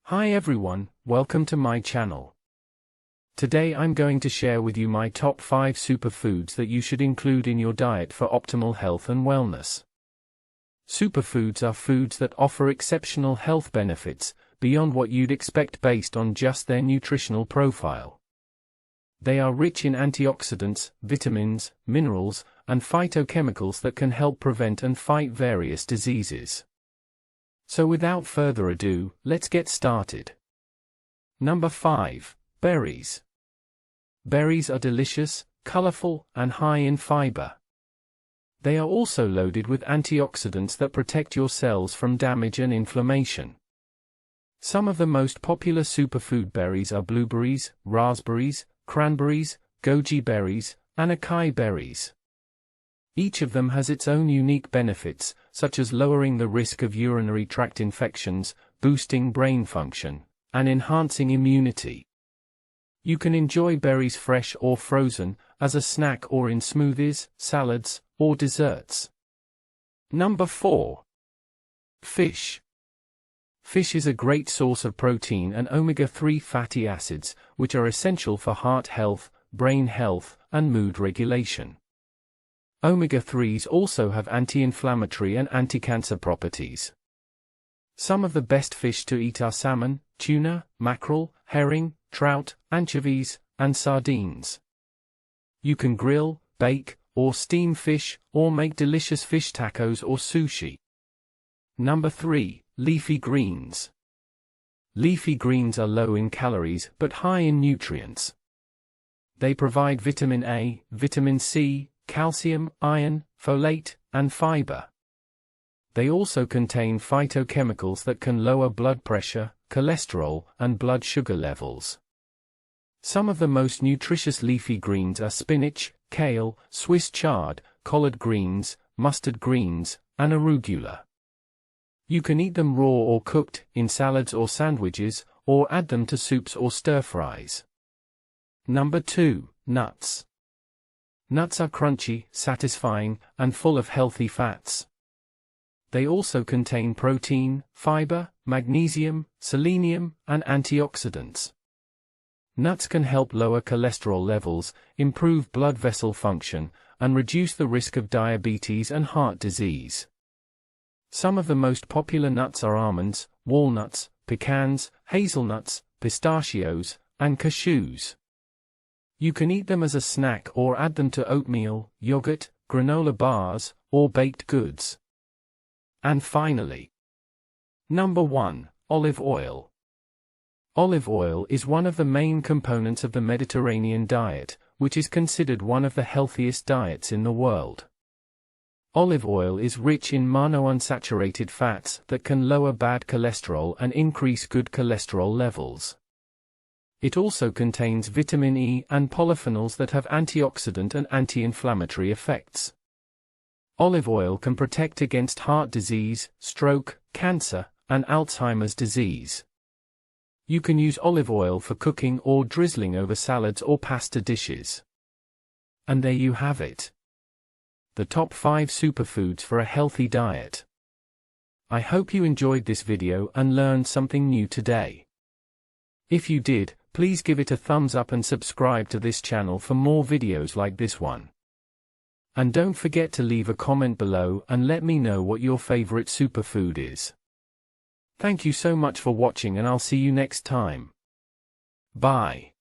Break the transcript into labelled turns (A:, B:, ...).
A: Hi everyone, welcome to my channel. Today I'm going to share with you my top 5 superfoods that you should include in your diet for optimal health and wellness. Superfoods are foods that offer exceptional health benefits, beyond what you'd expect based on just their nutritional profile. They are rich in antioxidants, vitamins, minerals, and phytochemicals that can help prevent and fight various diseases. So without further ado, let's get started. Number 5. Berries. Berries are delicious, colorful, and high in fiber. They are also loaded with antioxidants that protect your cells from damage and inflammation. Some of the most popular superfood berries are blueberries, raspberries, cranberries, goji berries, and acai berries. Each of them has its own unique benefits, such as lowering the risk of urinary tract infections, boosting brain function, and enhancing immunity. You can enjoy berries fresh or frozen, as a snack or in smoothies, salads, or desserts. Number 4. Fish. Fish is a great source of protein and omega-3 fatty acids, which are essential for heart health, brain health, and mood regulation. Omega-3s also have anti-inflammatory and anti-cancer properties. Some of the best fish to eat are salmon, tuna, mackerel, herring, trout, anchovies, and sardines. You can grill, bake, or steam fish, or make delicious fish tacos or sushi. Number 3. Leafy greens. Leafy greens are low in calories but high in nutrients. They provide vitamin A, vitamin C, calcium, iron, folate, and fiber. They also contain phytochemicals that can lower blood pressure, cholesterol, and blood sugar levels. Some of the most nutritious leafy greens are spinach, kale, Swiss chard, collard greens, mustard greens, and arugula. You can eat them raw or cooked, in salads or sandwiches, or add them to soups or stir-fries. Number 2. Nuts. Nuts are crunchy, satisfying, and full of healthy fats. They also contain protein, fiber, magnesium, selenium, and antioxidants. Nuts can help lower cholesterol levels, improve blood vessel function, and reduce the risk of diabetes and heart disease. Some of the most popular nuts are almonds, walnuts, pecans, hazelnuts, pistachios, and cashews. You can eat them as a snack or add them to oatmeal, yogurt, granola bars, or baked goods. And finally, number 1. Olive oil. Olive oil is one of the main components of the Mediterranean diet, which is considered one of the healthiest diets in the world. Olive oil is rich in monounsaturated fats that can lower bad cholesterol and increase good cholesterol levels. It also contains vitamin E and polyphenols that have antioxidant and anti-inflammatory effects. Olive oil can protect against heart disease, stroke, cancer, and Alzheimer's disease. You can use olive oil for cooking or drizzling over salads or pasta dishes. And there you have it. The top 5 superfoods for a healthy diet. I hope you enjoyed this video and learned something new today. If you did, please give it a thumbs up and subscribe to this channel for more videos like this one. And don't forget to leave a comment below and let me know what your favorite superfood is. Thank you so much for watching and I'll see you next time. Bye.